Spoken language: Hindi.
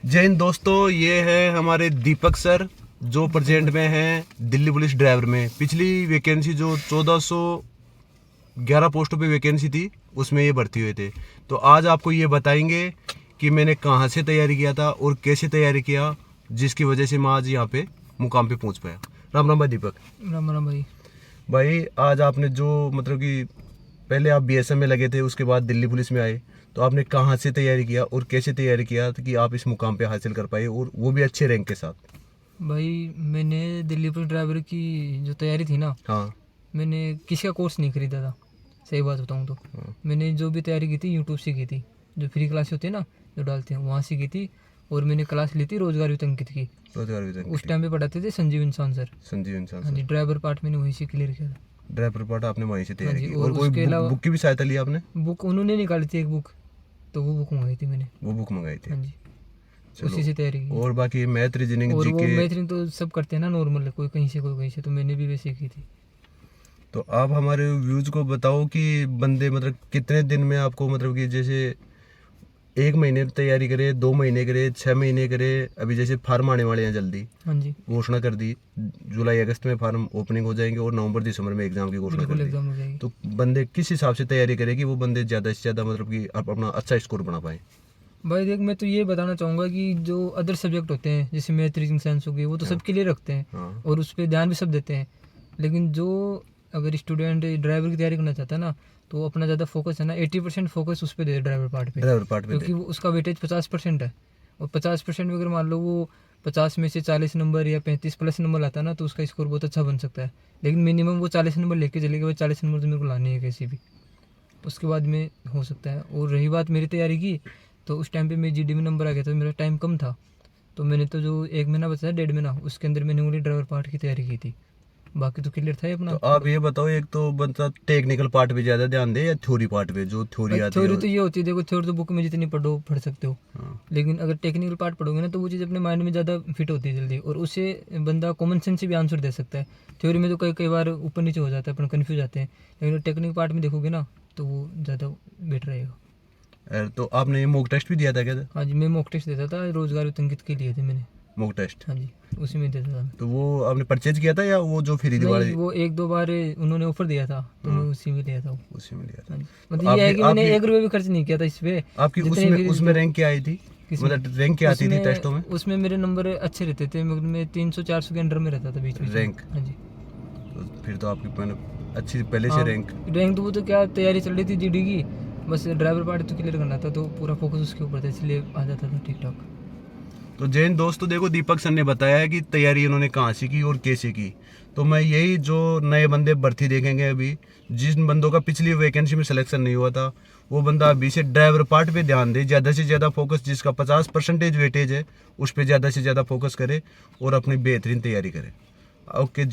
जय हिंद दोस्तों, ये है हमारे दीपक सर जो प्रेजेंट में हैं दिल्ली पुलिस ड्राइवर में। पिछली वैकेंसी जो 1411 पोस्टों पे वैकेंसी थी उसमें ये भर्ती हुए थे। तो आज आपको ये बताएंगे कि मैंने कहाँ से तैयारी किया था और कैसे तैयारी किया, जिसकी वजह से मैं आज यहाँ पे मुकाम पे पहुँच पाया। राम राम भाई दीपक। राम राम भाई। भाई आज आपने जो मतलब कि पहले आप बीएसएफ में लगे थे, उसके बाद दिल्ली पुलिस में आए, तो आपने कहाँ से तैयारी किया और कैसे तैयारी किया कि आप इस मुकाम पे हासिल कर पाए और वो भी अच्छे रैंक के साथ? भाई मैंने दिल्ली पुलिस ड्राइवर की जो तैयारी थी ना, हाँ मैंने किसी का कोर्स नहीं खरीदा था। सही बात बताऊँ तो हाँ। मैंने जो भी तैयारी की थी यूट्यूब से की थी। जो फ्री क्लास होती है ना, जो डालते हैं, वहाँ से की थी। और मैंने क्लास ली थी रोजगार युक्त अंकित की। रोजगार वितरण उस की। टाइम पे पढ़ाते थे संजीव इंसान सर। संजीव इंसान हाँ जी, सर। ड्राइवर पार्ट मैंने वहीं से क्लियर किया था। ड्राइवर पार्ट आपने वहीं से हाँ तैयारी जी, की और और कोई उसके अलावा बुक की भी सहायता ली आपने? बुक उन्होंने निकाली थी एक बुक, तो वो बुक मंगाई थी मैंने। वो बुक मंगाई थी। हाँ जी, चलो। उसी से तैयारी की। और बाकी मैथ, रीजनिंग, और वो जीके? मैथ्रिंग तो सब करते हैं ना नॉर्मल, कोई कहीं से कोई कहीं से, तो मैंने भी वैसे की थी। तो आप हमारे व्यूज को बताओ कि बंदे मतलब कितने दिन में आपको मतलब कि जैसे 1 महीने तैयारी करे, 2 महीने करे, 6 महीने करे? अभी जैसे फार्म आने वाले हैं जल्दी, हाँ जी, घोषणा कर दी, जुलाई अगस्त में फार्म ओपनिंग हो जाएंगे और नवंबर दिसंबर में एग्जाम की घोषणा बिल्कुल कर दी। एग्जाम हो जाएगी। तो बंदे किस हिसाब से तैयारी करें कि वो बंदे ज़्यादा से ज़्यादा मतलब कि अपना अच्छा स्कोर बना पाए? भाई देख, मैं तो ये बताना चाहूँगा कि जो अदर सब्जेक्ट होते हैं जैसे मैथ, रीजनिंग, साइंस हो गई, वो तो सब क्लियर रखते हैं हाँ और उस पर ध्यान भी सब देते हैं। लेकिन जो अगर स्टूडेंट ड्राइवर की तैयारी करना चाहता है ना, तो वो अपना ज़्यादा फोकस है ना 80% फोकस उस पर दे ड्राइवर पार्ट पे। ड्राइवर पार्ट पे क्योंकि वो उसका वेटेज 50% है। और 50% में अगर मान लो वो 50 में से 40 नंबर या 35 प्लस नंबर लाता है ना, तो उसका स्कोर बहुत अच्छा बन सकता है। लेकिन मिनिमम वो 40 नंबर लेके चलेगा, वो 40 नंबर तो मेरे को लानी है कैसे भी, उसके बाद में हो सकता है। और रही बात मेरी तैयारी की, तो उस टाइम पे मेरी जीडी में नंबर आ गया था, मेरा टाइम कम था। तो मैंने तो जो 1 महीना बचा है, 1.5 महीना, उसके अंदर मैंने ओनली ड्राइवर पार्ट की तैयारी की थी। बाकी तो क्लियर था ही अपना। तो आप ये बताओ, एक तो बंदा टेक्निकल पार्ट पे ज़्यादा ध्यान दे या थ्योरी पार्ट पे, जो थ्योरी भाई आती है? थ्योरी तो ये होती है, देखो थ्योरी तो बुक में जितनी पढ़ो पढ़ सकते हो। हाँ। लेकिन अगर टेक्निकल पार्ट पढ़ोगे ना, तो वो चीज़ अपने माइंड में ज़्यादा फिट होती है जल्दी, और उससे बंदा कॉमन सेंस से भी आंसर दे सकता है। थ्योरी में तो कई कई बार ऊपर नीचे हो जाता है, अपन कन्फ्यूज आते हैं। लेकिन टेक्निकल पार्ट में देखोगे ना, तो वो ज़्यादा बेटर रहेगा। तो आपने ये मॉक टेस्ट भी दिया था क्या? हाँ जी, मैं मॉक टेस्ट देता था, रोजगार अंकित के लिए थे मैंने। Mock test? हाँ जी, उसी में देता था मैं। तो वो आपने परचेज किया था या वो जो फ्री नहीं, वाले? वो 1-2 बार उन्होंने ऑफर दिया था, तो मैं हाँ। उसी में लिया था वो। उसी में लिया था। हाँ जी, तो मतलब ये है आपकी कि मैंने आपकी 1 रुपये भी खर्च नहीं किया था इस पे। आपकी जितनी उसमें भी उसमें जो- रैंक क्या आई थी? किसमें? मतलब रैंक क्या आती थी टेस्टों में? उसमें मेरे नंबर अच्छे रहते थे, मतलब मैं 300-400 के अंडर में रहता था बीच बीच में। रैंक? हाँ जी। तो फिर तो आपकी अच्छी पहले से हाँ, रैंक। रैंक तो वो तो क्या, तैयारी चल रही थी जीडी की, बस ड्राइवर पार्ट तो क्लियर करना था, तो पूरा फोकस उसके ऊपर था, इसलिए आ जाता था ठीक ठाक। तो जैन दोस्तों देखो, दीपक सर ने बताया है कि तैयारी इन्होंने कहाँ से की और कैसे की। तो मैं यही जो नए बंदे भर्ती देखेंगे, अभी जिन बंदों का पिछली वैकेंसी में सिलेक्शन नहीं हुआ था, वो बंदा अभी से ड्राइवर पार्ट पे ध्यान दे, ज़्यादा से ज़्यादा फोकस, जिसका 50% वेटेज है उस पर ज़्यादा से ज़्यादा फोकस करे और अपनी बेहतरीन तैयारी करे। ओके।